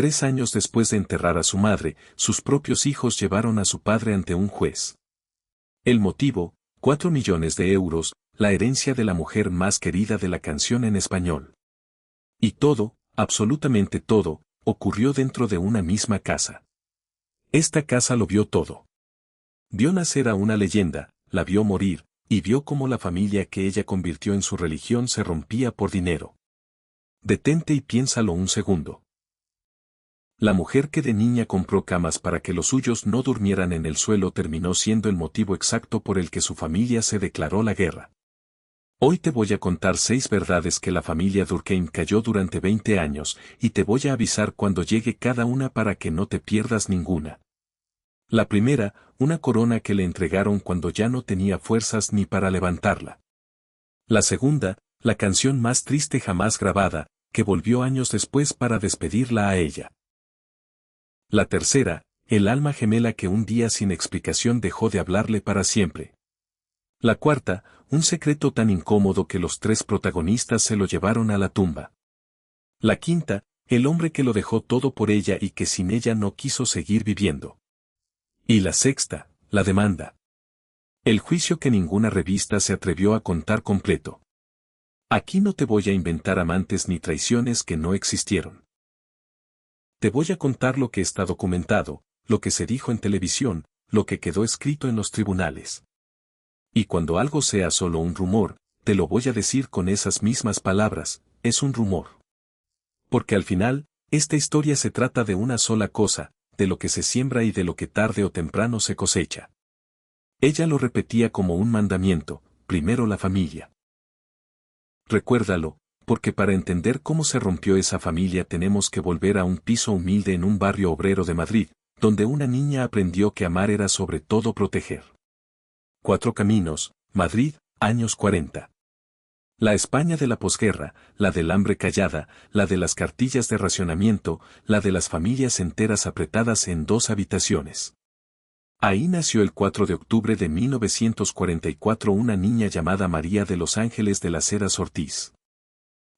3 años después de enterrar a su madre, sus propios hijos llevaron a su padre ante un juez. El motivo, 4 millones de euros, la herencia de la mujer más querida de la canción en español. Y todo, absolutamente todo, ocurrió dentro de una misma casa. Esta casa lo vio todo. Vio nacer a una leyenda, la vio morir, y vio cómo la familia que ella convirtió en su religión se rompía por dinero. Detente y piénsalo un segundo. La mujer que de niña compró camas para que los suyos no durmieran en el suelo terminó siendo el motivo exacto por el que su familia se declaró la guerra. Hoy te voy a contar 6 verdades que la familia Durkheim cayó durante 20 años, y te voy a avisar cuando llegue cada una para que no te pierdas ninguna. La primera, una corona que le entregaron cuando ya no tenía fuerzas ni para levantarla. La segunda, la canción más triste jamás grabada, que volvió años después para despedirla a ella. La tercera, el alma gemela que un día sin explicación dejó de hablarle para siempre. La cuarta, un secreto tan incómodo que los 3 protagonistas se lo llevaron a la tumba. La quinta, el hombre que lo dejó todo por ella y que sin ella no quiso seguir viviendo. Y la sexta, la demanda. El juicio que ninguna revista se atrevió a contar completo. Aquí no te voy a inventar amantes ni traiciones que no existieron. Te voy a contar lo que está documentado, lo que se dijo en televisión, lo que quedó escrito en los tribunales. Y cuando algo sea solo un rumor, te lo voy a decir con esas mismas palabras, es un rumor. Porque al final, esta historia se trata de una sola cosa, de lo que se siembra y de lo que tarde o temprano se cosecha. Ella lo repetía como un mandamiento, primero la familia. Recuérdalo, porque para entender cómo se rompió esa familia tenemos que volver a un piso humilde en un barrio obrero de Madrid, donde una niña aprendió que amar era sobre todo proteger. 4 Caminos, Madrid, años 40. La España de la posguerra, la del hambre callada, la de las cartillas de racionamiento, la de las familias enteras apretadas en 2 habitaciones. Ahí nació el 4 de octubre de 1944 una niña llamada María de los Ángeles de las Heras Ortiz.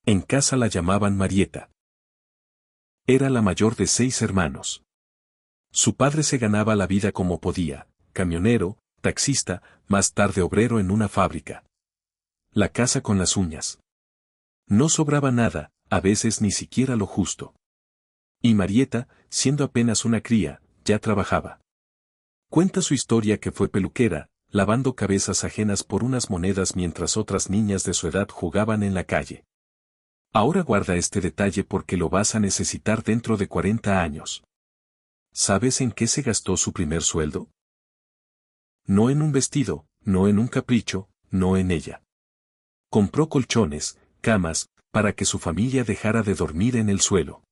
En casa la llamaban Marieta. Era la mayor de 6 hermanos. Su padre se ganaba la vida como podía, camionero, taxista, más tarde obrero en una fábrica. La casa con las uñas. No sobraba nada, a veces ni siquiera lo justo. Y Marieta, siendo apenas una cría, ya trabajaba. Cuenta su historia que fue peluquera, lavando cabezas ajenas por unas monedas mientras otras niñas de su edad jugaban en la calle. Ahora guarda este detalle porque lo vas a necesitar dentro de 40 años. ¿Sabes en qué se gastó su primer sueldo? No en un vestido, no en un capricho, no en ella. Compró colchones, camas, para que su familia dejara de dormir en el suelo.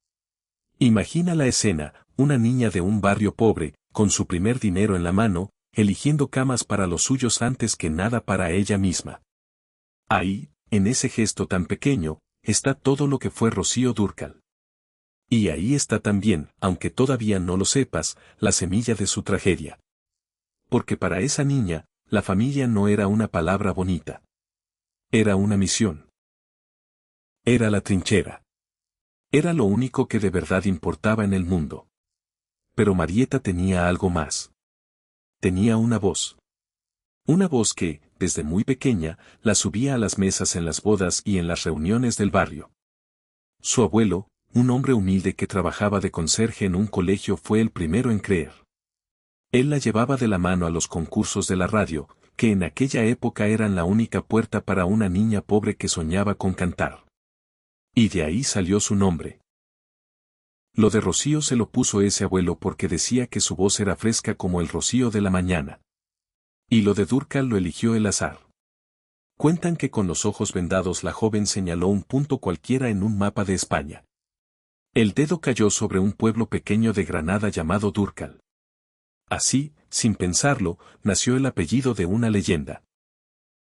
Imagina la escena, una niña de un barrio pobre, con su primer dinero en la mano, eligiendo camas para los suyos antes que nada para ella misma. Ahí, en ese gesto tan pequeño, está todo lo que fue Rocío Dúrcal. Y ahí está también, aunque todavía no lo sepas, la semilla de su tragedia. Porque para esa niña, la familia no era una palabra bonita. Era una misión. Era la trinchera. Era lo único que de verdad importaba en el mundo. Pero Marieta tenía algo más. Tenía una voz. Una voz que, desde muy pequeña, la subía a las mesas en las bodas y en las reuniones del barrio. Su abuelo, un hombre humilde que trabajaba de conserje en un colegio, fue el primero en creer. Él la llevaba de la mano a los concursos de la radio, que en aquella época eran la única puerta para una niña pobre que soñaba con cantar. Y de ahí salió su nombre. Lo de Rocío se lo puso ese abuelo porque decía que su voz era fresca como el rocío de la mañana. Y lo de Dúrcal lo eligió el azar. Cuentan que con los ojos vendados la joven señaló un punto cualquiera en un mapa de España. El dedo cayó sobre un pueblo pequeño de Granada llamado Dúrcal. Así, sin pensarlo, nació el apellido de una leyenda.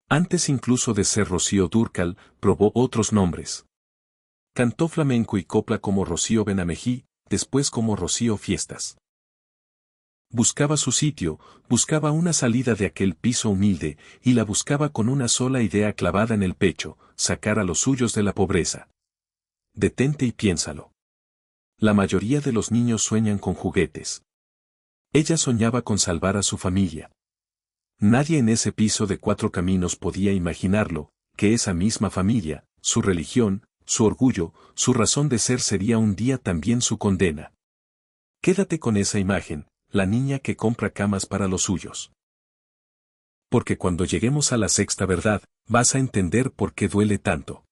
Antes incluso de ser Rocío Dúrcal, probó otros nombres. Cantó flamenco y copla como Rocío Benamejí, después como Rocío Fiestas. Buscaba su sitio, buscaba una salida de aquel piso humilde, y la buscaba con una sola idea clavada en el pecho, sacar a los suyos de la pobreza. Detente y piénsalo. La mayoría de los niños sueñan con juguetes. Ella soñaba con salvar a su familia. Nadie en ese piso de 4 caminos podía imaginarlo, que esa misma familia, su religión, su orgullo, su razón de ser sería un día también su condena. Quédate con esa imagen, la niña que compra camas para los suyos. Porque cuando lleguemos a la sexta verdad, vas a entender por qué duele tanto.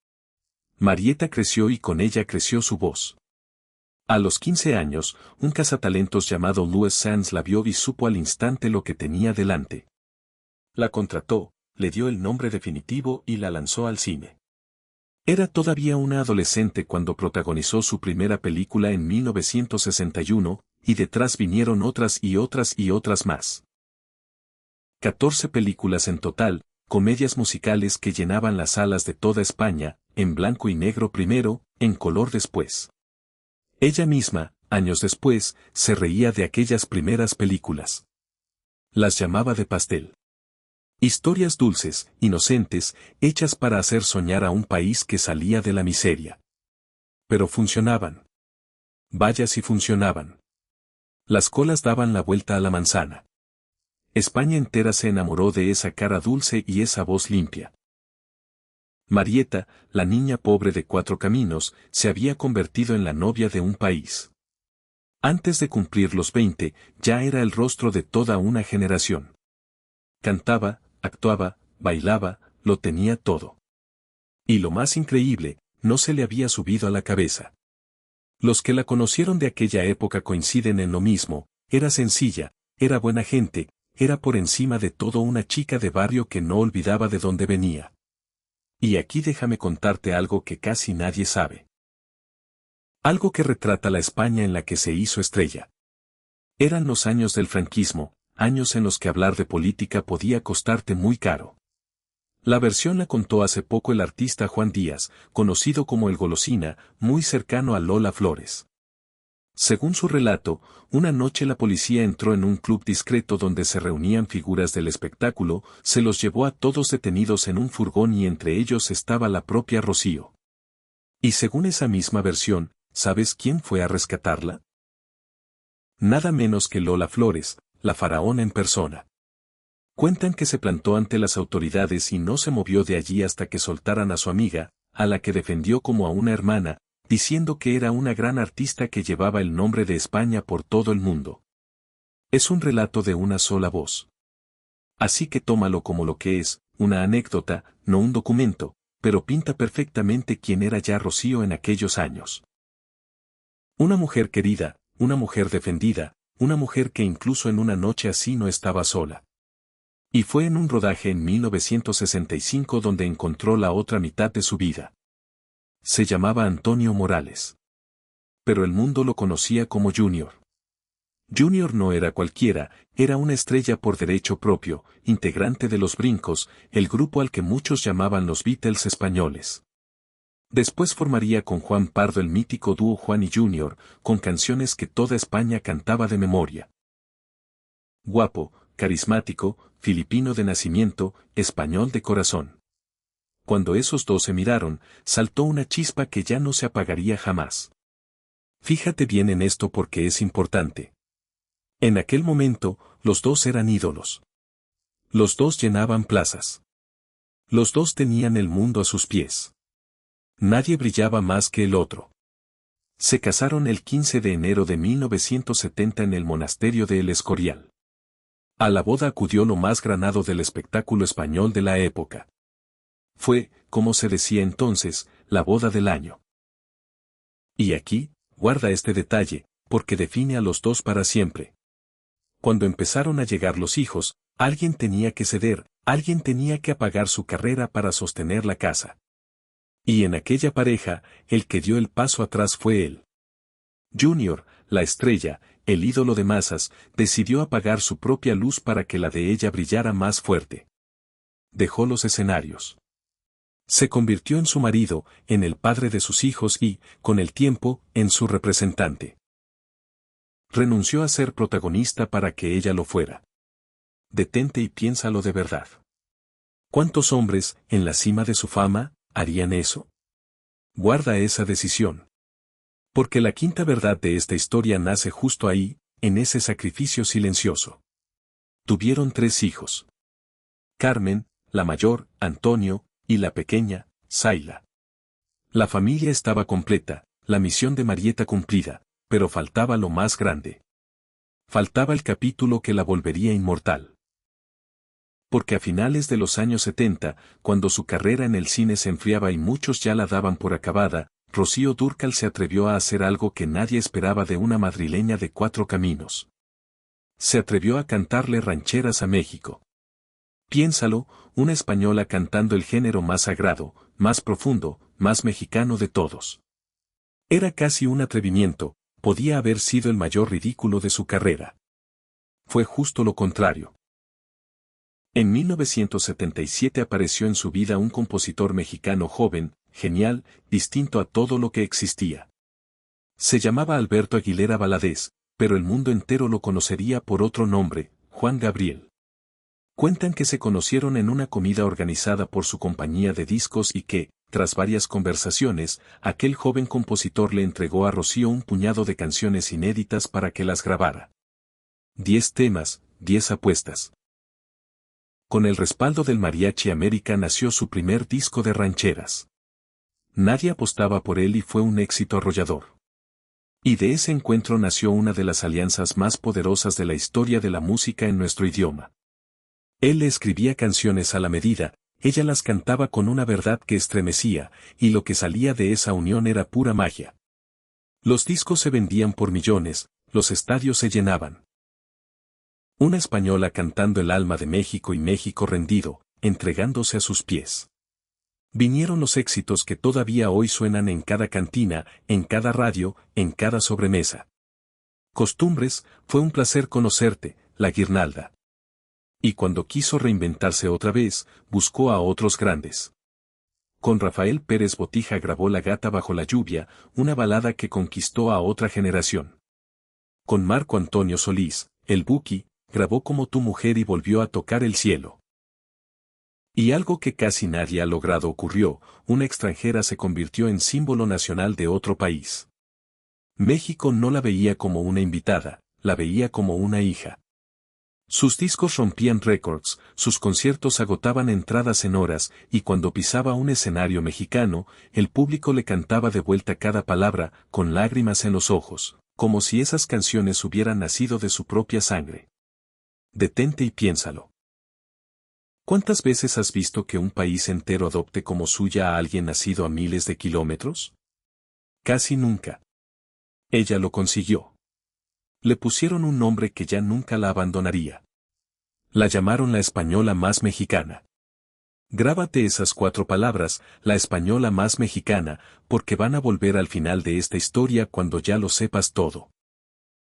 Marieta creció y con ella creció su voz. A los 15 años, un cazatalentos llamado Louis Sands la vio y supo al instante lo que tenía delante. La contrató, le dio el nombre definitivo y la lanzó al cine. Era todavía una adolescente cuando protagonizó su primera película en 1961, y detrás vinieron otras y otras y otras más. 14 películas en total, comedias musicales que llenaban las salas de toda España, en blanco y negro primero, en color después. Ella misma, años después, se reía de aquellas primeras películas. Las llamaba de pastel. Historias dulces, inocentes, hechas para hacer soñar a un país que salía de la miseria. Pero funcionaban. Vaya si funcionaban. Las colas daban la vuelta a la manzana. España entera se enamoró de esa cara dulce y esa voz limpia. Marieta, la niña pobre de 4 caminos, se había convertido en la novia de un país. Antes de cumplir los 20, ya era el rostro de toda una generación. Cantaba, actuaba, bailaba, lo tenía todo. Y lo más increíble, no se le había subido a la cabeza. Los que la conocieron de aquella época coinciden en lo mismo, era sencilla, era buena gente, era por encima de todo una chica de barrio que no olvidaba de dónde venía. Y aquí déjame contarte algo que casi nadie sabe. Algo que retrata la España en la que se hizo estrella. Eran los años del franquismo, años en los que hablar de política podía costarte muy caro. La versión la contó hace poco el artista Juan Díaz, conocido como el Golosina, muy cercano a Lola Flores. Según su relato, una noche la policía entró en un club discreto donde se reunían figuras del espectáculo, se los llevó a todos detenidos en un furgón y entre ellos estaba la propia Rocío. Y según esa misma versión, ¿sabes quién fue a rescatarla? Nada menos que Lola Flores, la faraona en persona. Cuentan que se plantó ante las autoridades y no se movió de allí hasta que soltaran a su amiga, a la que defendió como a una hermana, diciendo que era una gran artista que llevaba el nombre de España por todo el mundo. Es un relato de una sola voz. Así que tómalo como lo que es, una anécdota, no un documento, pero pinta perfectamente quién era ya Rocío en aquellos años. Una mujer querida, una mujer defendida, una mujer que incluso en una noche así no estaba sola. Y fue en un rodaje en 1965 donde encontró la otra mitad de su vida. Se llamaba Antonio Morales. Pero el mundo lo conocía como Junior. Junior no era cualquiera, era una estrella por derecho propio, integrante de Los Brincos, el grupo al que muchos llamaban los Beatles españoles. Después formaría con Juan Pardo el mítico dúo Juan y Junior, con canciones que toda España cantaba de memoria. Guapo, carismático, filipino de nacimiento, español de corazón. Cuando esos dos se miraron, saltó una chispa que ya no se apagaría jamás. Fíjate bien en esto porque es importante. En aquel momento, los dos eran ídolos. Los dos llenaban plazas. Los dos tenían el mundo a sus pies. Nadie brillaba más que el otro. Se casaron el 15 de enero de 1970 en el monasterio de El Escorial. A la boda acudió lo más granado del espectáculo español de la época. Fue, como se decía entonces, la boda del año. Y aquí, guarda este detalle, porque define a los dos para siempre. Cuando empezaron a llegar los hijos, alguien tenía que ceder, alguien tenía que apagar su carrera para sostener la casa. Y en aquella pareja, el que dio el paso atrás fue él. Junior, la estrella, el ídolo de masas, decidió apagar su propia luz para que la de ella brillara más fuerte. Dejó los escenarios. Se convirtió en su marido, en el padre de sus hijos y, con el tiempo, en su representante. Renunció a ser protagonista para que ella lo fuera. Detente y piénsalo de verdad. ¿Cuántos hombres, en la cima de su fama, harían eso? Guarda esa decisión. Porque la quinta verdad de esta historia nace justo ahí, en ese sacrificio silencioso. Tuvieron 3 hijos. Carmen, la mayor, Antonio, y la pequeña, Zayla. La familia estaba completa, la misión de Marieta cumplida, pero faltaba lo más grande. Faltaba el capítulo que la volvería inmortal. Porque a finales de los años 70, cuando su carrera en el cine se enfriaba y muchos ya la daban por acabada, Rocío Dúrcal se atrevió a hacer algo que nadie esperaba de una madrileña de 4 caminos. Se atrevió a cantarle rancheras a México. Piénsalo, una española cantando el género más sagrado, más profundo, más mexicano de todos. Era casi un atrevimiento, podía haber sido el mayor ridículo de su carrera. Fue justo lo contrario. En 1977 apareció en su vida un compositor mexicano joven, genial, distinto a todo lo que existía. Se llamaba Alberto Aguilera Valadez, pero el mundo entero lo conocería por otro nombre, Juan Gabriel. Cuentan que se conocieron en una comida organizada por su compañía de discos y que, tras varias conversaciones, aquel joven compositor le entregó a Rocío un puñado de canciones inéditas para que las grabara. 10 temas, 10 apuestas. Con el respaldo del Mariachi América nació su primer disco de rancheras. Nadie apostaba por él y fue un éxito arrollador. Y de ese encuentro nació una de las alianzas más poderosas de la historia de la música en nuestro idioma. Él le escribía canciones a la medida, ella las cantaba con una verdad que estremecía, y lo que salía de esa unión era pura magia. Los discos se vendían por millones, los estadios se llenaban. Una española cantando el alma de México y México rendido, entregándose a sus pies. Vinieron los éxitos que todavía hoy suenan en cada cantina, en cada radio, en cada sobremesa. Costumbres, fue un placer conocerte, La Guirnalda. Y cuando quiso reinventarse otra vez, buscó a otros grandes. Con Rafael Pérez Botija grabó La Gata bajo la lluvia, una balada que conquistó a otra generación. Con Marco Antonio Solís, el Buki, grabó Como tu mujer y volvió a tocar el cielo. Y algo que casi nadie ha logrado ocurrió, una extranjera se convirtió en símbolo nacional de otro país. México no la veía como una invitada, la veía como una hija. Sus discos rompían récords, sus conciertos agotaban entradas en horas, y cuando pisaba un escenario mexicano, el público le cantaba de vuelta cada palabra, con lágrimas en los ojos, como si esas canciones hubieran nacido de su propia sangre. Detente y piénsalo. ¿Cuántas veces has visto que un país entero adopte como suya a alguien nacido a miles de kilómetros? Casi nunca. Ella lo consiguió. Le pusieron un nombre que ya nunca la abandonaría. La llamaron la española más mexicana. Grábate esas 4 palabras, la española más mexicana, porque van a volver al final de esta historia cuando ya lo sepas todo.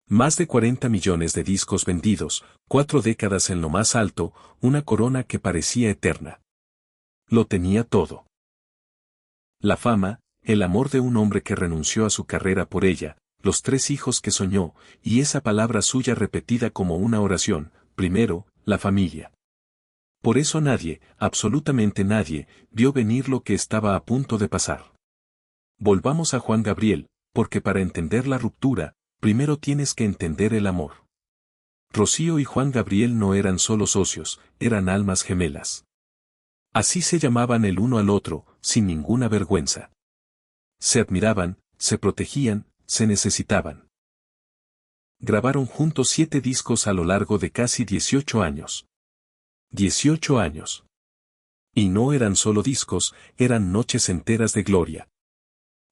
Más de 40 millones de discos vendidos, 4 décadas en lo más alto, una corona que parecía eterna. Lo tenía todo. La fama, el amor de un hombre que renunció a su carrera por ella, los 3 hijos que soñó, y esa palabra suya repetida como una oración, primero, la familia. Por eso nadie, absolutamente nadie, vio venir lo que estaba a punto de pasar. Volvamos a Juan Gabriel, porque para entender la ruptura, primero tienes que entender el amor. Rocío y Juan Gabriel no eran solo socios, eran almas gemelas. Así se llamaban el uno al otro, sin ninguna vergüenza. Se admiraban, se protegían, se necesitaban. Grabaron juntos 7 discos a lo largo de casi 18 años. 18 años. Y no eran solo discos, eran noches enteras de gloria.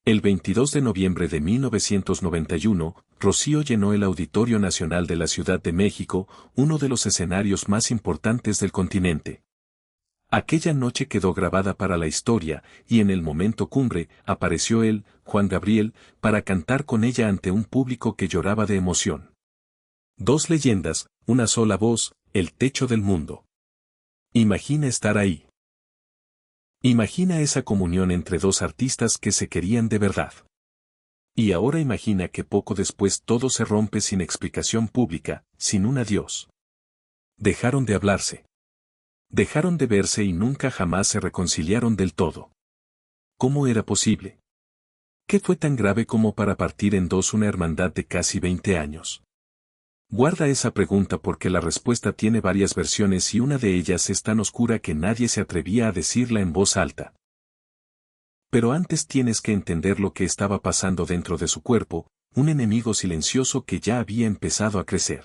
El 22 de noviembre de 1991, Rocío llenó el Auditorio Nacional de la Ciudad de México, uno de los escenarios más importantes del continente. Aquella noche quedó grabada para la historia, y en el momento cumbre, apareció él, Juan Gabriel, para cantar con ella ante un público que lloraba de emoción. 2 leyendas, una sola voz, el techo del mundo. Imagina estar ahí. Imagina esa comunión entre 2 artistas que se querían de verdad. Y ahora imagina que poco después todo se rompe sin explicación pública, sin un adiós. Dejaron de hablarse. Dejaron de verse y nunca jamás se reconciliaron del todo. ¿Cómo era posible? ¿Qué fue tan grave como para partir en dos una hermandad de casi 20 años? Guarda esa pregunta porque la respuesta tiene varias versiones y una de ellas es tan oscura que nadie se atrevía a decirla en voz alta. Pero antes tienes que entender lo que estaba pasando dentro de su cuerpo, un enemigo silencioso que ya había empezado a crecer.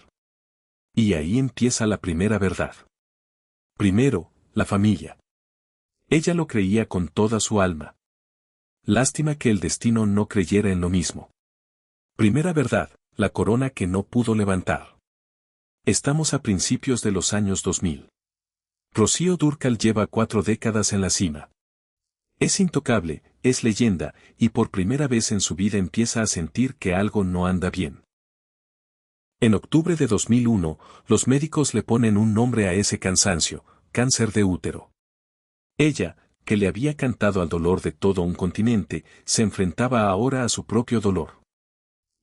Y ahí empieza la primera verdad. Primero, la familia. Ella lo creía con toda su alma. Lástima que el destino no creyera en lo mismo. Primera verdad, la corona que no pudo levantar. Estamos a principios de los años 2000. Rocío Dúrcal lleva 4 décadas en la cima. Es intocable, es leyenda, y por primera vez en su vida empieza a sentir que algo no anda bien. En octubre de 2001, los médicos le ponen un nombre a ese cansancio, cáncer de útero. Ella, que le había cantado al dolor de todo un continente, se enfrentaba ahora a su propio dolor.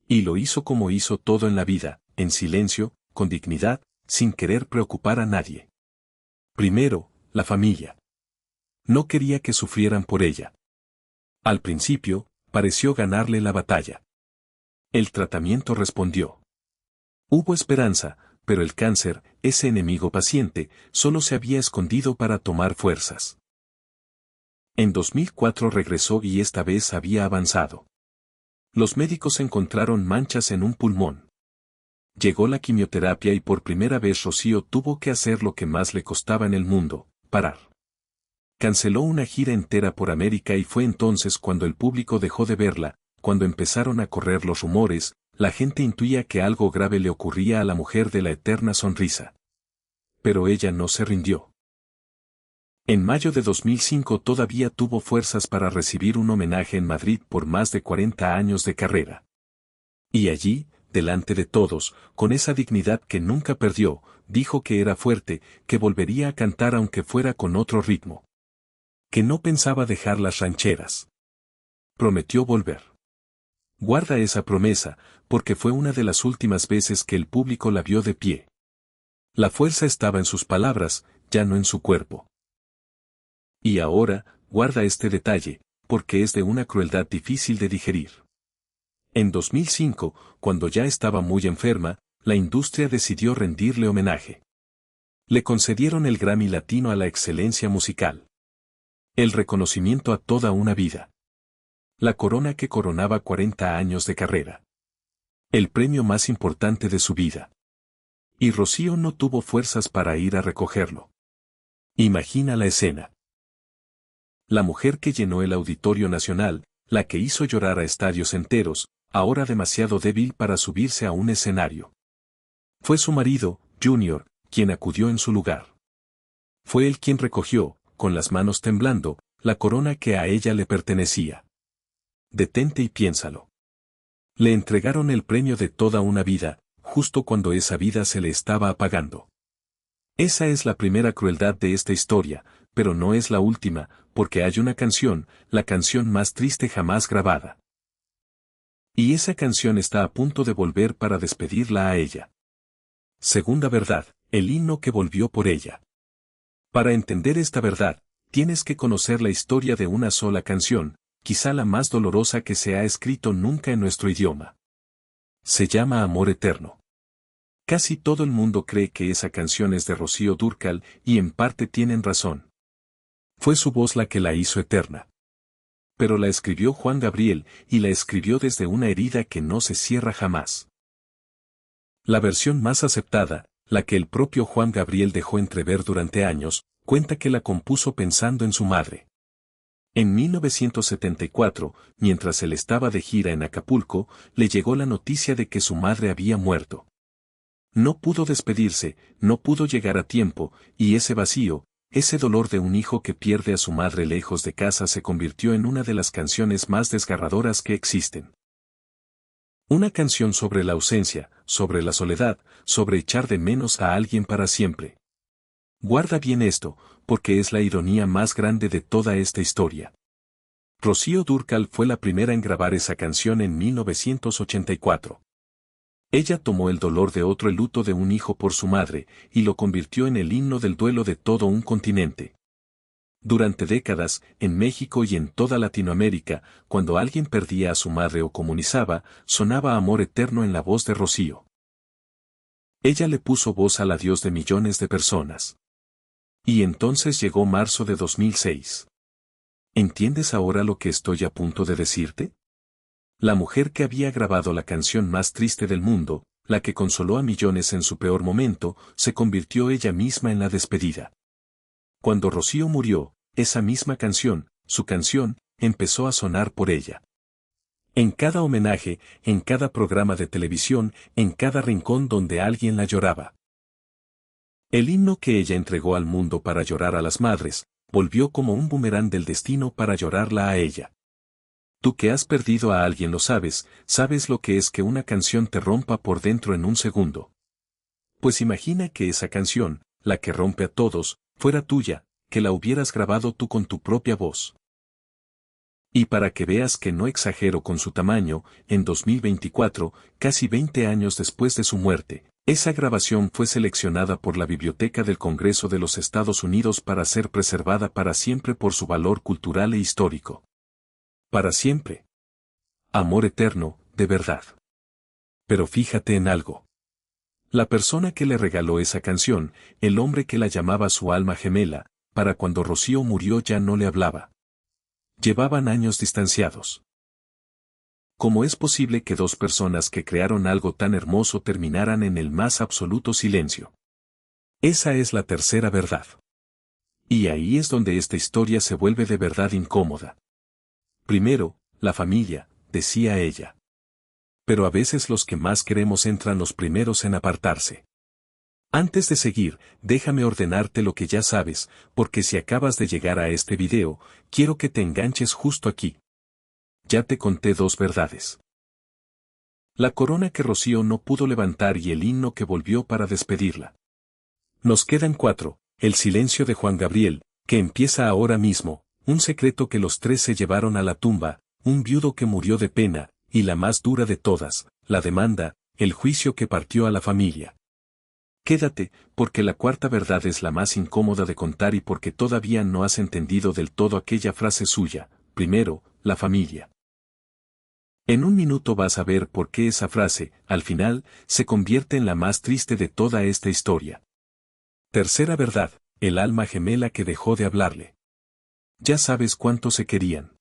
Y lo hizo como hizo todo en la vida, en silencio, con dignidad, sin querer preocupar a nadie. Primero, la familia. No quería que sufrieran por ella. Al principio, pareció ganarle la batalla. El tratamiento respondió. Hubo esperanza, pero el cáncer, ese enemigo paciente, solo se había escondido para tomar fuerzas. En 2004 regresó y esta vez había avanzado. Los médicos encontraron manchas en un pulmón. Llegó la quimioterapia y por primera vez Rocío tuvo que hacer lo que más le costaba en el mundo, parar. Canceló una gira entera por América y fue entonces cuando el público dejó de verla, cuando empezaron a correr los rumores, la gente intuía que algo grave le ocurría a la mujer de la eterna sonrisa. Pero ella no se rindió. En mayo de 2005 todavía tuvo fuerzas para recibir un homenaje en Madrid por más de 40 años de carrera. Y allí, delante de todos, con esa dignidad que nunca perdió, dijo que era fuerte, que volvería a cantar aunque fuera con otro ritmo. Que no pensaba dejar las rancheras. Prometió volver. Guarda esa promesa, porque fue una de las últimas veces que el público la vio de pie. La fuerza estaba en sus palabras, ya no en su cuerpo. Y ahora, guarda este detalle, porque es de una crueldad difícil de digerir. En 2005, cuando ya estaba muy enferma, la industria decidió rendirle homenaje. Le concedieron el Grammy Latino a la excelencia musical. El reconocimiento a toda una vida. La corona que coronaba 40 años de carrera. El premio más importante de su vida. Y Rocío no tuvo fuerzas para ir a recogerlo. Imagina la escena. La mujer que llenó el Auditorio Nacional, la que hizo llorar a estadios enteros, ahora demasiado débil para subirse a un escenario. Fue su marido, Junior, quien acudió en su lugar. Fue él quien recogió, con las manos temblando, la corona que a ella le pertenecía. Detente y piénsalo. Le entregaron el premio de toda una vida, justo cuando esa vida se le estaba apagando. Esa es la primera crueldad de esta historia, pero no es la última, porque hay una canción, la canción más triste jamás grabada. Y esa canción está a punto de volver para despedirla a ella. Segunda verdad, el himno que volvió por ella. Para entender esta verdad, tienes que conocer la historia de una sola canción, quizá la más dolorosa que se ha escrito nunca en nuestro idioma. Se llama Amor Eterno. Casi todo el mundo cree que esa canción es de Rocío Dúrcal y en parte tienen razón. Fue su voz la que la hizo eterna. Pero la escribió Juan Gabriel y la escribió desde una herida que no se cierra jamás. La versión más aceptada, la que el propio Juan Gabriel dejó entrever durante años, cuenta que la compuso pensando en su madre. En 1974, mientras él estaba de gira en Acapulco, le llegó la noticia de que su madre había muerto. No pudo despedirse, no pudo llegar a tiempo, y ese vacío, ese dolor de un hijo que pierde a su madre lejos de casa se convirtió en una de las canciones más desgarradoras que existen. Una canción sobre la ausencia, sobre la soledad, sobre echar de menos a alguien para siempre. Guarda bien esto, porque es la ironía más grande de toda esta historia. Rocío Dúrcal fue la primera en grabar esa canción en 1984. Ella tomó el dolor de otro, el luto de un hijo por su madre, y lo convirtió en el himno del duelo de todo un continente. Durante décadas, en México y en toda Latinoamérica, cuando alguien perdía a su madre o comunizaba, sonaba Amor Eterno en la voz de Rocío. Ella le puso voz al adiós de millones de personas. Y entonces llegó marzo de 2006. ¿Entiendes ahora lo que estoy a punto de decirte? La mujer que había grabado la canción más triste del mundo, la que consoló a millones en su peor momento, se convirtió ella misma en la despedida. Cuando Rocío murió, esa misma canción, su canción, empezó a sonar por ella. En cada homenaje, en cada programa de televisión, en cada rincón donde alguien la lloraba. El himno que ella entregó al mundo para llorar a las madres, volvió como un boomerang del destino para llorarla a ella. Tú que has perdido a alguien lo sabes, sabes lo que es que una canción te rompa por dentro en un segundo. Pues imagina que esa canción, la que rompe a todos, fuera tuya, que la hubieras grabado tú con tu propia voz. Y para que veas que no exagero con su tamaño, en 2024, casi 20 años después de su muerte, esa grabación fue seleccionada por la Biblioteca del Congreso de los Estados Unidos para ser preservada para siempre por su valor cultural e histórico. Para siempre. Amor eterno, de verdad. Pero fíjate en algo. La persona que le regaló esa canción, el hombre que la llamaba su alma gemela, para cuando Rocío murió ya no le hablaba. Llevaban años distanciados. ¿Cómo es posible que dos personas que crearon algo tan hermoso terminaran en el más absoluto silencio? Esa es la tercera verdad. Y ahí es donde esta historia se vuelve de verdad incómoda. Primero, la familia, decía ella. Pero a veces los que más queremos entran los primeros en apartarse. Antes de seguir, déjame ordenarte lo que ya sabes, porque si acabas de llegar a este video, quiero que te enganches justo aquí. Ya te conté dos verdades. La corona que Rocío no pudo levantar y el himno que volvió para despedirla. Nos quedan cuatro, el silencio de Juan Gabriel, que empieza ahora mismo, un secreto que los tres se llevaron a la tumba, un viudo que murió de pena, y la más dura de todas, la demanda, el juicio que partió a la familia. Quédate, porque la cuarta verdad es la más incómoda de contar y porque todavía no has entendido del todo aquella frase suya, primero, la familia. En un minuto vas a ver por qué esa frase, al final, se convierte en la más triste de toda esta historia. Tercera verdad, el alma gemela que dejó de hablarle. Ya sabes cuánto se querían.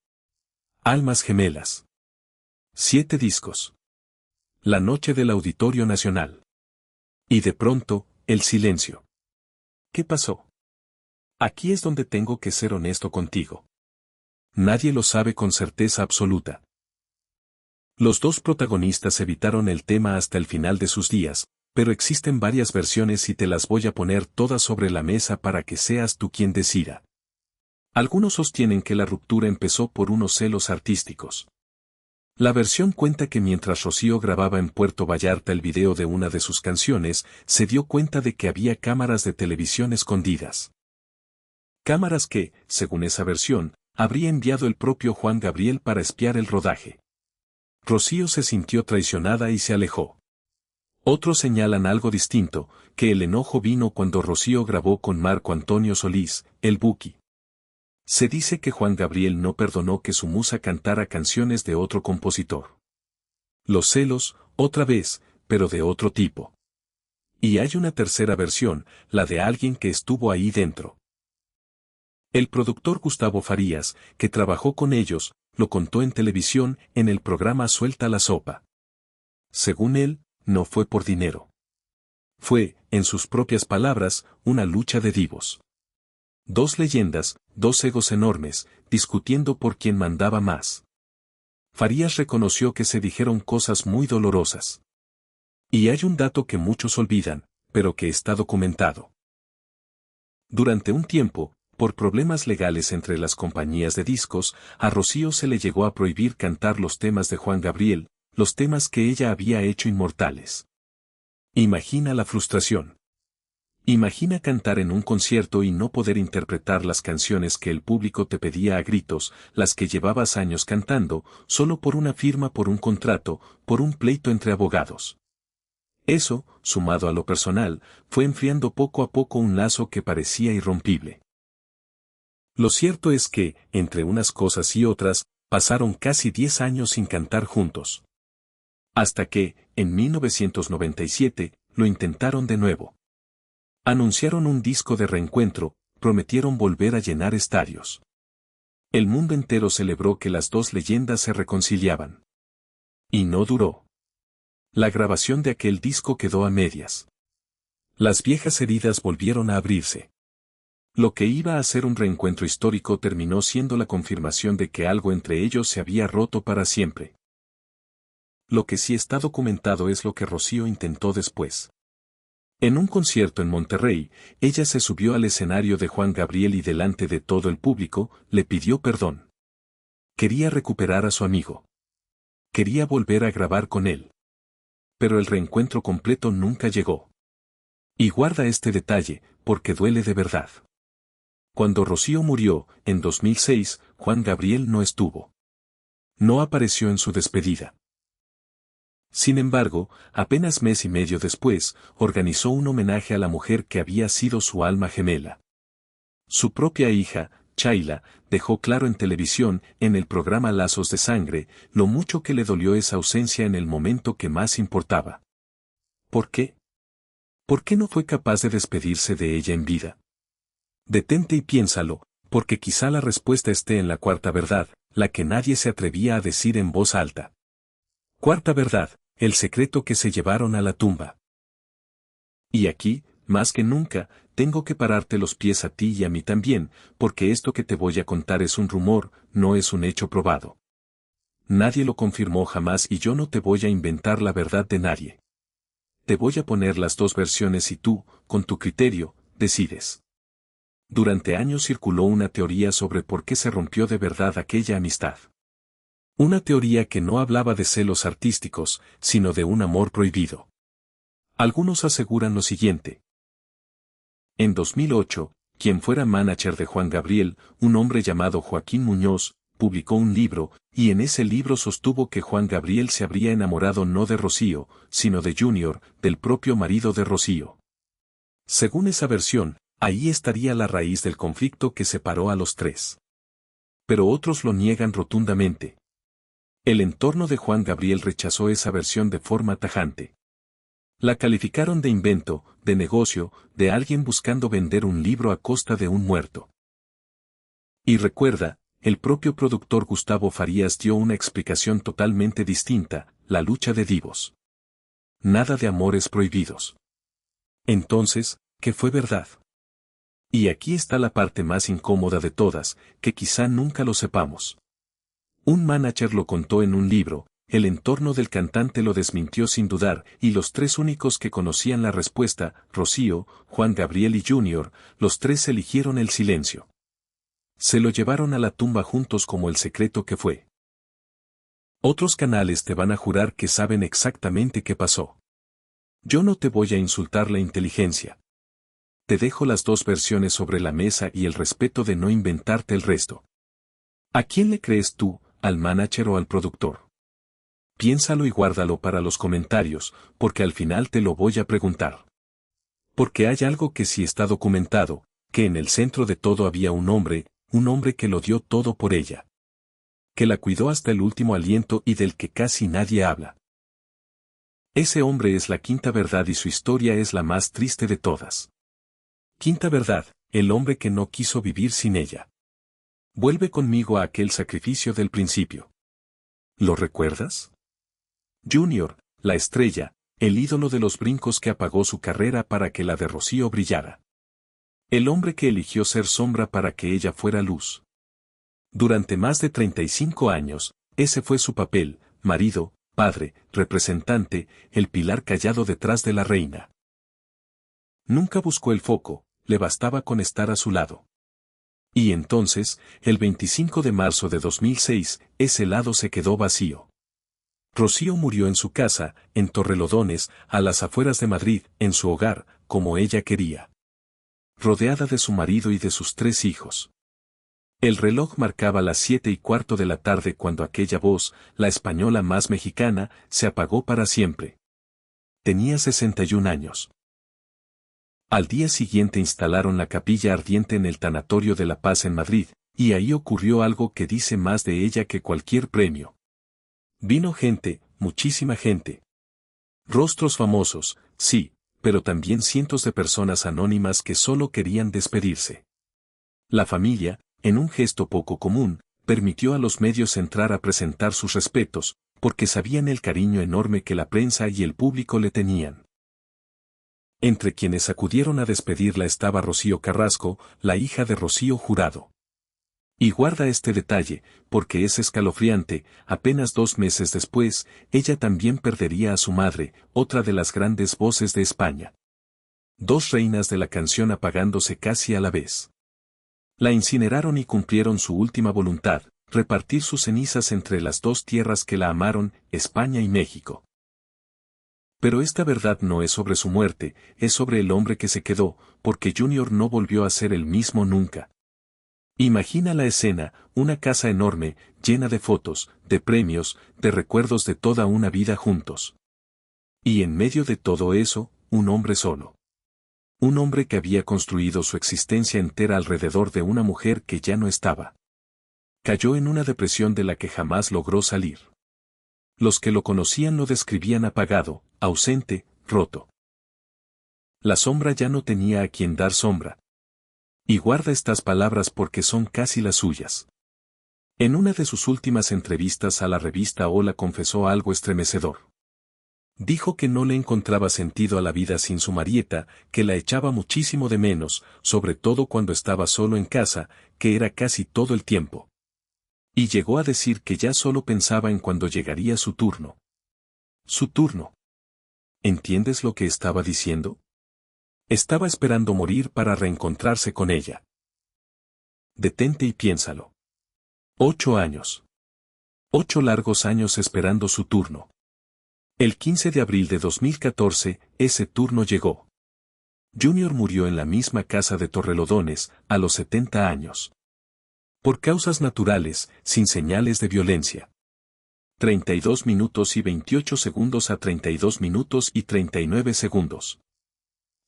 Almas gemelas. 7 discos. La noche del Auditorio Nacional. Y de pronto, el silencio. ¿Qué pasó? Aquí es donde tengo que ser honesto contigo. Nadie lo sabe con certeza absoluta. Los dos protagonistas evitaron el tema hasta el final de sus días, pero existen varias versiones y te las voy a poner todas sobre la mesa para que seas tú quien decida. Algunos sostienen que la ruptura empezó por unos celos artísticos. La versión cuenta que mientras Rocío grababa en Puerto Vallarta el video de una de sus canciones, se dio cuenta de que había cámaras de televisión escondidas. Cámaras que, según esa versión, habría enviado el propio Juan Gabriel para espiar el rodaje. Rocío se sintió traicionada y se alejó. Otros señalan algo distinto, que el enojo vino cuando Rocío grabó con Marco Antonio Solís, el Buki. Se dice que Juan Gabriel no perdonó que su musa cantara canciones de otro compositor. Los celos, otra vez, pero de otro tipo. Y hay una tercera versión, la de alguien que estuvo ahí dentro. El productor Gustavo Farías, que trabajó con ellos, lo contó en televisión en el programa Suelta la Sopa. Según él, no fue por dinero. Fue, en sus propias palabras, una lucha de divos. Dos leyendas, dos egos enormes, discutiendo por quién mandaba más. Farías reconoció que se dijeron cosas muy dolorosas. Y hay un dato que muchos olvidan, pero que está documentado. Durante un tiempo, por problemas legales entre las compañías de discos, a Rocío se le llegó a prohibir cantar los temas de Juan Gabriel, los temas que ella había hecho inmortales. Imagina la frustración. Imagina cantar en un concierto y no poder interpretar las canciones que el público te pedía a gritos, las que llevabas años cantando, solo por una firma, por un contrato, por un pleito entre abogados. Eso, sumado a lo personal, fue enfriando poco a poco un lazo que parecía irrompible. Lo cierto es que, entre unas cosas y otras, pasaron casi 10 años sin cantar juntos. Hasta que, en 1997, lo intentaron de nuevo. Anunciaron un disco de reencuentro, prometieron volver a llenar estadios. El mundo entero celebró que las dos leyendas se reconciliaban. Y no duró. La grabación de aquel disco quedó a medias. Las viejas heridas volvieron a abrirse. Lo que iba a ser un reencuentro histórico terminó siendo la confirmación de que algo entre ellos se había roto para siempre. Lo que sí está documentado es lo que Rocío intentó después. En un concierto en Monterrey, ella se subió al escenario de Juan Gabriel y delante de todo el público, le pidió perdón. Quería recuperar a su amigo. Quería volver a grabar con él. Pero el reencuentro completo nunca llegó. Y guarda este detalle, porque duele de verdad. Cuando Rocío murió, en 2006, Juan Gabriel no estuvo. No apareció en su despedida. Sin embargo, apenas mes y medio después, organizó un homenaje a la mujer que había sido su alma gemela. Su propia hija, Chayla, dejó claro en televisión, en el programa Lazos de Sangre, lo mucho que le dolió esa ausencia en el momento que más importaba. ¿Por qué? ¿Por qué no fue capaz de despedirse de ella en vida? Detente y piénsalo, porque quizá la respuesta esté en la cuarta verdad, la que nadie se atrevía a decir en voz alta. Cuarta verdad, el secreto que se llevaron a la tumba. Y aquí, más que nunca, tengo que pararte los pies a ti y a mí también, porque esto que te voy a contar es un rumor, no es un hecho probado. Nadie lo confirmó jamás y yo no te voy a inventar la verdad de nadie. Te voy a poner las dos versiones y tú, con tu criterio, decides. Durante años circuló una teoría sobre por qué se rompió de verdad aquella amistad. Una teoría que no hablaba de celos artísticos, sino de un amor prohibido. Algunos aseguran lo siguiente. En 2008, quien fuera manager de Juan Gabriel, un hombre llamado Joaquín Muñoz, publicó un libro, y en ese libro sostuvo que Juan Gabriel se habría enamorado no de Rocío, sino de Junior, del propio marido de Rocío. Según esa versión, ahí estaría la raíz del conflicto que separó a los tres. Pero otros lo niegan rotundamente. El entorno de Juan Gabriel rechazó esa versión de forma tajante. La calificaron de invento, de negocio, de alguien buscando vender un libro a costa de un muerto. Y recuerda, el propio productor Gustavo Farías dio una explicación totalmente distinta, la lucha de divos. Nada de amores prohibidos. Entonces, ¿qué fue verdad? Y aquí está la parte más incómoda de todas, que quizá nunca lo sepamos. Un manager lo contó en un libro, el entorno del cantante lo desmintió sin dudar, y los tres únicos que conocían la respuesta, Rocío, Juan Gabriel y Junior, los tres eligieron el silencio. Se lo llevaron a la tumba juntos como el secreto que fue. Otros canales te van a jurar que saben exactamente qué pasó. Yo no te voy a insultar la inteligencia. Te dejo las dos versiones sobre la mesa y el respeto de no inventarte el resto. ¿A quién le crees tú, al manager o al productor? Piénsalo y guárdalo para los comentarios, porque al final te lo voy a preguntar. Porque hay algo que sí está documentado, que en el centro de todo había un hombre que lo dio todo por ella. Que la cuidó hasta el último aliento y del que casi nadie habla. Ese hombre es la quinta verdad y su historia es la más triste de todas. Quinta verdad, el hombre que no quiso vivir sin ella. Vuelve conmigo a aquel sacrificio del principio. ¿Lo recuerdas? Junior, la estrella, el ídolo de los brincos que apagó su carrera para que la de Rocío brillara. El hombre que eligió ser sombra para que ella fuera luz. Durante más de 35 años, ese fue su papel, marido, padre, representante, el pilar callado detrás de la reina. Nunca buscó el foco, le bastaba con estar a su lado. Y entonces, el 25 de marzo de 2006, ese lado se quedó vacío. Rocío murió en su casa, en Torrelodones, a las afueras de Madrid, en su hogar, como ella quería. Rodeada de su marido y de sus 3 hijos. El reloj marcaba las 7:15 de la tarde cuando aquella voz, la española más mexicana, se apagó para siempre. Tenía 61 años. Al día siguiente instalaron la capilla ardiente en el Tanatorio de la Paz en Madrid, y ahí ocurrió algo que dice más de ella que cualquier premio. Vino gente, muchísima gente. Rostros famosos, sí, pero también cientos de personas anónimas que solo querían despedirse. La familia, en un gesto poco común, permitió a los medios entrar a presentar sus respetos, porque sabían el cariño enorme que la prensa y el público le tenían. Entre quienes acudieron a despedirla estaba Rocío Carrasco, la hija de Rocío Jurado. Y guarda este detalle, porque es escalofriante, apenas 2 meses después, ella también perdería a su madre, otra de las grandes voces de España. 2 reinas de la canción apagándose casi a la vez. La incineraron y cumplieron su última voluntad, repartir sus cenizas entre las 2 tierras que la amaron, España y México. Pero esta verdad no es sobre su muerte, es sobre el hombre que se quedó, porque Junior no volvió a ser el mismo nunca. Imagina la escena, una casa enorme, llena de fotos, de premios, de recuerdos de toda una vida juntos. Y en medio de todo eso, un hombre solo. Un hombre que había construido su existencia entera alrededor de una mujer que ya no estaba. Cayó en una depresión de la que jamás logró salir. Los que lo conocían lo describían apagado, ausente, roto. La sombra ya no tenía a quien dar sombra. Y guarda estas palabras porque son casi las suyas. En una de sus últimas entrevistas a la revista Hola confesó algo estremecedor. Dijo que no le encontraba sentido a la vida sin su Marieta, que la echaba muchísimo de menos, sobre todo cuando estaba solo en casa, que era casi todo el tiempo. Y llegó a decir que ya solo pensaba en cuando llegaría su turno. Su turno. ¿Entiendes lo que estaba diciendo? Estaba esperando morir para reencontrarse con ella. Detente y piénsalo. 8 años. 8 largos años esperando su turno. El 15 de abril de 2014, ese turno llegó. Junior murió en la misma casa de Torrelodones, a los 70 años. Por causas naturales, sin señales de violencia. 32 minutos y 28 segundos a 32 minutos y 39 segundos.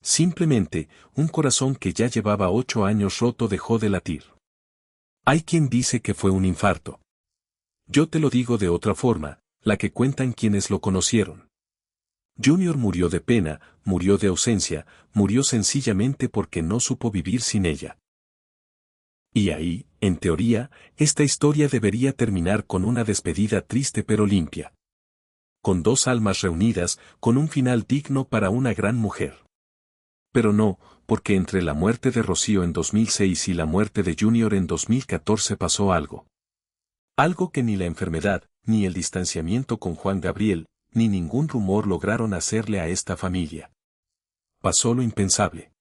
Simplemente, un corazón que ya llevaba 8 años roto dejó de latir. Hay quien dice que fue un infarto. Yo te lo digo de otra forma, la que cuentan quienes lo conocieron. Junior murió de pena, murió de ausencia, murió sencillamente porque no supo vivir sin ella. Y ahí, en teoría, esta historia debería terminar con una despedida triste pero limpia. Con 2 almas reunidas, con un final digno para una gran mujer. Pero no, porque entre la muerte de Rocío en 2006 y la muerte de Junior en 2014 pasó algo. Algo que ni la enfermedad, ni el distanciamiento con Juan Gabriel, ni ningún rumor lograron hacerle a esta familia. Pasó lo impensable.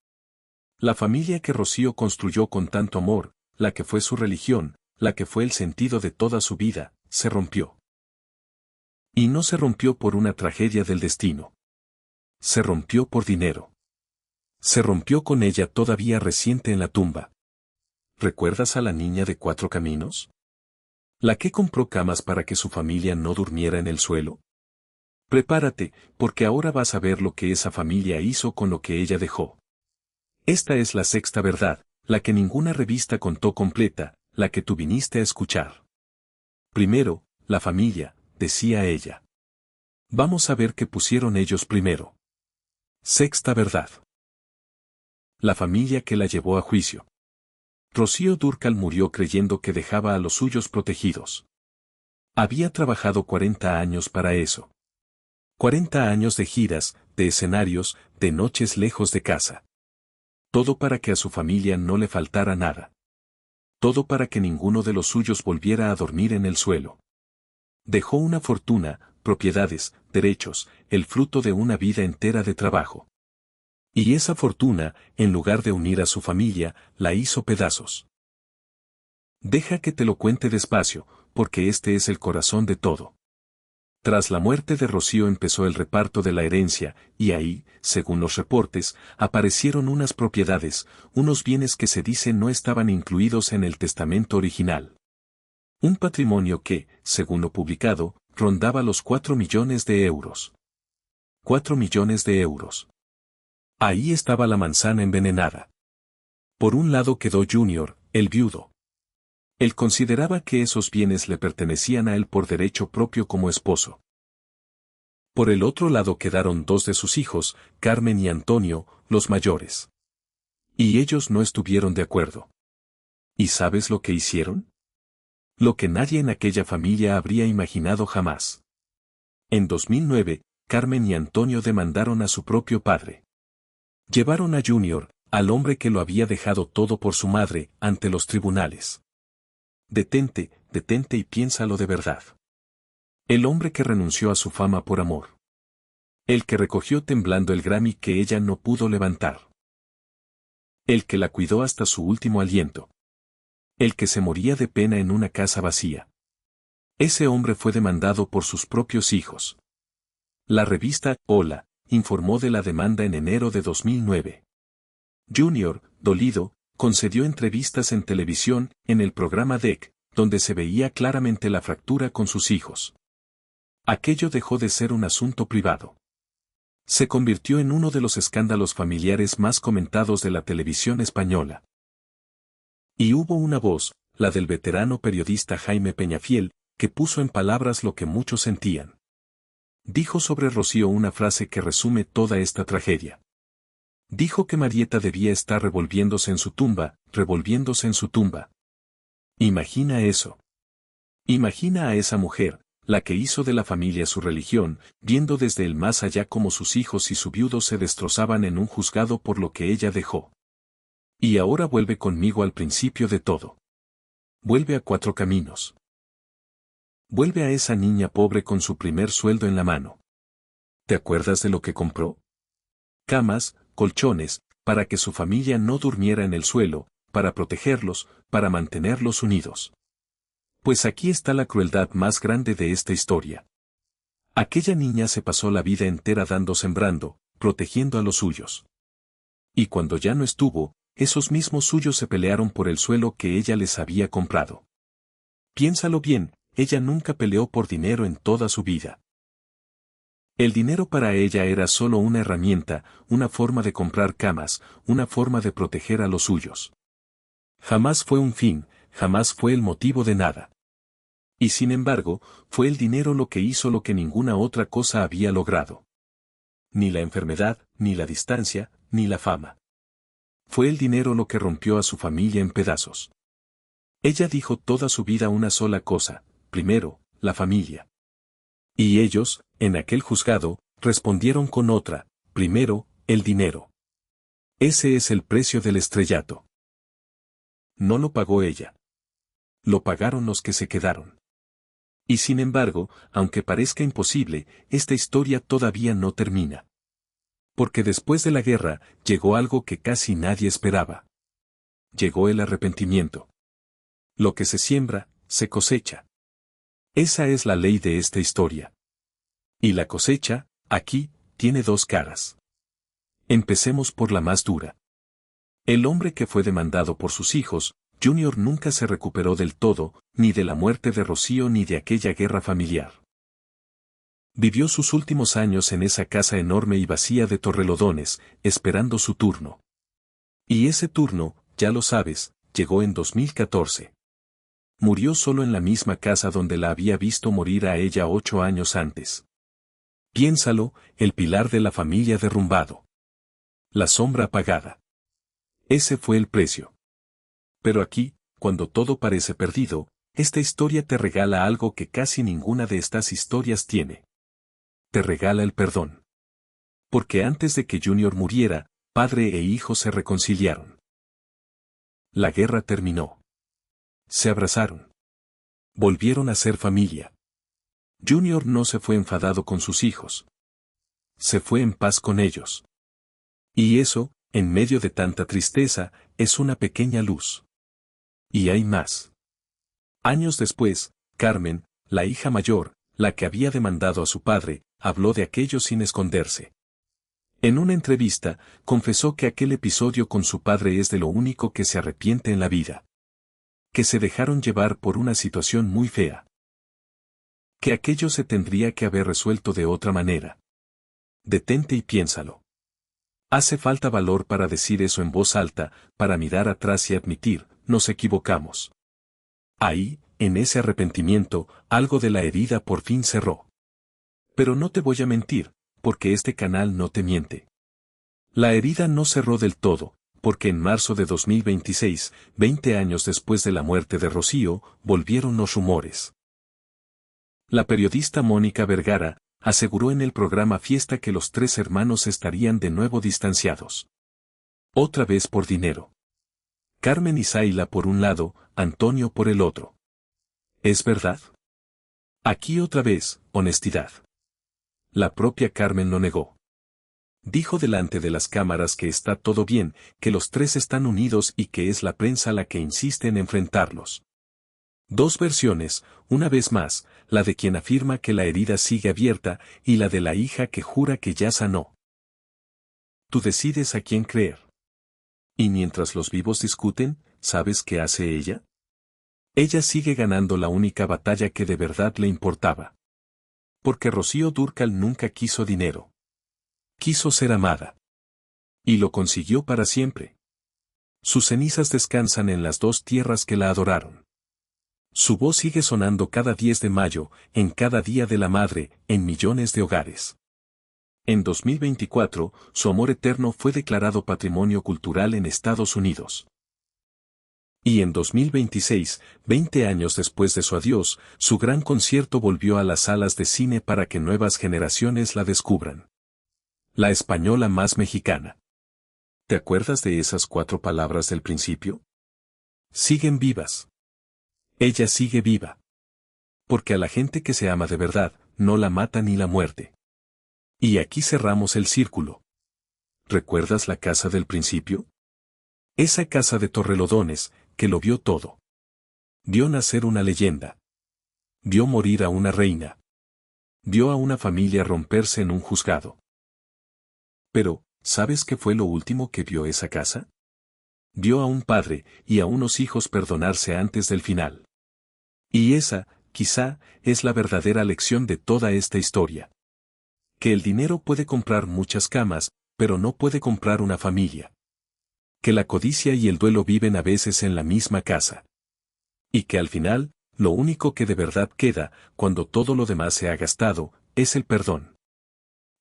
La familia que Rocío construyó con tanto amor, la que fue su religión, la que fue el sentido de toda su vida, se rompió. Y no se rompió por una tragedia del destino. Se rompió por dinero. Se rompió con ella todavía reciente en la tumba. ¿Recuerdas a la niña de 4 caminos? ¿La que compró camas para que su familia no durmiera en el suelo? Prepárate, porque ahora vas a ver lo que esa familia hizo con lo que ella dejó. Esta es la 6ª verdad, la que ninguna revista contó completa, la que tú viniste a escuchar. Primero, la familia, decía ella. Vamos a ver qué pusieron ellos primero. 6ª verdad. La familia que la llevó a juicio. Rocío Dúrcal murió creyendo que dejaba a los suyos protegidos. Había trabajado 40 años para eso. 40 años de giras, de escenarios, de noches lejos de casa. Todo para que a su familia no le faltara nada. Todo para que ninguno de los suyos volviera a dormir en el suelo. Dejó una fortuna, propiedades, derechos, el fruto de una vida entera de trabajo. Y esa fortuna, en lugar de unir a su familia, la hizo pedazos. Deja que te lo cuente despacio, porque este es el corazón de todo. Tras la muerte de Rocío empezó el reparto de la herencia, y ahí, según los reportes, aparecieron unas propiedades, unos bienes que se dice no estaban incluidos en el testamento original. Un patrimonio que, según lo publicado, rondaba los 4 millones de euros. 4 millones de euros. Ahí estaba la manzana envenenada. Por un lado quedó Junior, el viudo. Él consideraba que esos bienes le pertenecían a él por derecho propio como esposo. Por el otro lado quedaron dos de sus hijos, Carmen y Antonio, los mayores. Y ellos no estuvieron de acuerdo. ¿Y sabes lo que hicieron? Lo que nadie en aquella familia habría imaginado jamás. En 2009, Carmen y Antonio demandaron a su propio padre. Llevaron a Junior, al hombre que lo había dejado todo por su madre, ante los tribunales. Detente y piénsalo de verdad. El hombre que renunció a su fama por amor. El que recogió temblando el Grammy que ella no pudo levantar. El que la cuidó hasta su último aliento. El que se moría de pena en una casa vacía. Ese hombre fue demandado por sus propios hijos. La revista Hola informó de la demanda en enero de 2009. Junior, dolido, concedió entrevistas en televisión, en el programa DEC, donde se veía claramente la fractura con sus hijos. Aquello dejó de ser un asunto privado. Se convirtió en uno de los escándalos familiares más comentados de la televisión española. Y hubo una voz, la del veterano periodista Jaime Peñafiel, que puso en palabras lo que muchos sentían. Dijo sobre Rocío una frase que resume toda esta tragedia. Dijo que Marieta debía estar revolviéndose en su tumba. Imagina eso. Imagina a esa mujer, la que hizo de la familia su religión, viendo desde el más allá cómo sus hijos y su viudo se destrozaban en un juzgado por lo que ella dejó. Y ahora vuelve conmigo al principio de todo. Vuelve a Cuatro Caminos. Vuelve a esa niña pobre con su primer sueldo en la mano. ¿Te acuerdas de lo que compró? Camas, colchones, para que su familia no durmiera en el suelo, para protegerlos, para mantenerlos unidos. Pues aquí está la crueldad más grande de esta historia. Aquella niña se pasó la vida entera sembrando, protegiendo a los suyos. Y cuando ya no estuvo, esos mismos suyos se pelearon por el suelo que ella les había comprado. Piénsalo bien, ella nunca peleó por dinero en toda su vida. El dinero para ella era solo una herramienta, una forma de comprar camas, una forma de proteger a los suyos. Jamás fue un fin, jamás fue el motivo de nada. Y sin embargo, fue el dinero lo que hizo lo que ninguna otra cosa había logrado. Ni la enfermedad, ni la distancia, ni la fama. Fue el dinero lo que rompió a su familia en pedazos. Ella dijo toda su vida una sola cosa, primero, la familia. Y ellos, en aquel juzgado, respondieron con otra, primero, el dinero. Ese es el precio del estrellato. No lo pagó ella. Lo pagaron los que se quedaron. Y sin embargo, aunque parezca imposible, esta historia todavía no termina. Porque después de la guerra, llegó algo que casi nadie esperaba. Llegó el arrepentimiento. Lo que se siembra, se cosecha. Esa es la ley de esta historia. Y la cosecha, aquí, tiene dos caras. Empecemos por la más dura. El hombre que fue demandado por sus hijos, Junior, nunca se recuperó del todo, ni de la muerte de Rocío ni de aquella guerra familiar. Vivió sus últimos años en esa casa enorme y vacía de Torrelodones, esperando su turno. Y ese turno, ya lo sabes, llegó en 2014. Murió solo en la misma casa donde la había visto morir a ella 8 años antes. Piénsalo, el pilar de la familia derrumbado. La sombra apagada. Ese fue el precio. Pero aquí, cuando todo parece perdido, esta historia te regala algo que casi ninguna de estas historias tiene. Te regala el perdón. Porque antes de que Junior muriera, padre e hijo se reconciliaron. La guerra terminó. Se abrazaron. Volvieron a ser familia. Junior no se fue enfadado con sus hijos. Se fue en paz con ellos. Y eso, en medio de tanta tristeza, es una pequeña luz. Y hay más. Años después, Carmen, la hija mayor, la que había demandado a su padre, habló de aquello sin esconderse. En una entrevista, confesó que aquel episodio con su padre es de lo único que se arrepiente en la vida. Que se dejaron llevar por una situación muy fea. Que aquello se tendría que haber resuelto de otra manera. Detente y piénsalo. Hace falta valor para decir eso en voz alta, para mirar atrás y admitir, nos equivocamos. Ahí, en ese arrepentimiento, algo de la herida por fin cerró. Pero no te voy a mentir, porque este canal no te miente. La herida no cerró del todo, porque en marzo de 2026, 20 años después de la muerte de Rocío, volvieron los rumores. La periodista Mónica Vergara aseguró en el programa Fiesta que los tres hermanos estarían de nuevo distanciados. Otra vez por dinero. Carmen y Zaila por un lado, Antonio por el otro. ¿Es verdad? Aquí otra vez, honestidad. La propia Carmen lo negó. Dijo delante de las cámaras que está todo bien, que los tres están unidos y que es la prensa la que insiste en enfrentarlos. Dos versiones, una vez más, la de quien afirma que la herida sigue abierta y la de la hija que jura que ya sanó. Tú decides a quién creer. Y mientras los vivos discuten, ¿sabes qué hace ella? Ella sigue ganando la única batalla que de verdad le importaba. Porque Rocío Dúrcal nunca quiso dinero. Quiso ser amada. Y lo consiguió para siempre. Sus cenizas descansan en las dos tierras que la adoraron. Su voz sigue sonando cada 10 de mayo, en cada Día de la Madre, en millones de hogares. En 2024, su amor eterno fue declarado Patrimonio Cultural en Estados Unidos. Y en 2026, 20 años después de su adiós, su gran concierto volvió a las salas de cine para que nuevas generaciones la descubran. La española más mexicana. ¿Te acuerdas de esas 4 palabras del principio? Siguen vivas. Ella sigue viva. Porque a la gente que se ama de verdad, no la mata ni la muerte. Y aquí cerramos el círculo. ¿Recuerdas la casa del principio? Esa casa de Torrelodones, que lo vio todo. Vio nacer una leyenda. Vio morir a una reina. Vio a una familia romperse en un juzgado. Pero, ¿sabes qué fue lo último que vio esa casa? Vio a un padre y a unos hijos perdonarse antes del final. Y esa, quizá, es la verdadera lección de toda esta historia. Que el dinero puede comprar muchas camas, pero no puede comprar una familia. Que la codicia y el duelo viven a veces en la misma casa. Y que al final, lo único que de verdad queda, cuando todo lo demás se ha gastado, es el perdón.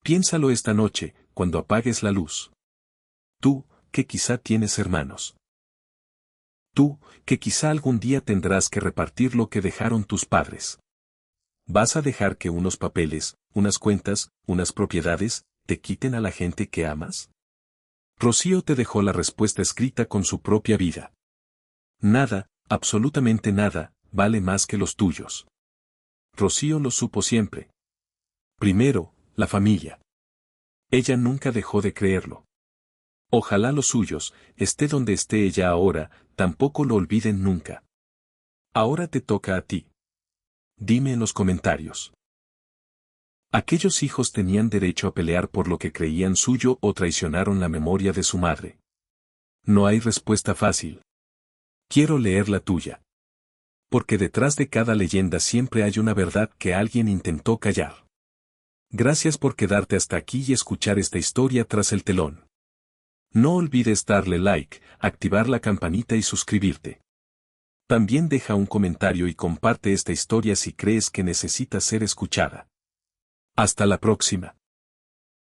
Piénsalo esta noche, cuando apagues la luz. Tú, que quizá tienes hermanos. Tú, que quizá algún día tendrás que repartir lo que dejaron tus padres. ¿Vas a dejar que unos papeles, unas cuentas, unas propiedades, te quiten a la gente que amas? Rocío te dejó la respuesta escrita con su propia vida. Nada, absolutamente nada, vale más que los tuyos. Rocío lo supo siempre. Primero, la familia. Ella nunca dejó de creerlo. Ojalá los suyos, esté donde esté ella ahora, tampoco lo olviden nunca. Ahora te toca a ti. Dime en los comentarios. ¿Aquellos hijos tenían derecho a pelear por lo que creían suyo o traicionaron la memoria de su madre? No hay respuesta fácil. Quiero leer la tuya. Porque detrás de cada leyenda siempre hay una verdad que alguien intentó callar. Gracias por quedarte hasta aquí y escuchar esta historia tras el telón. No olvides darle like, activar la campanita y suscribirte. También deja un comentario y comparte esta historia si crees que necesita ser escuchada. Hasta la próxima.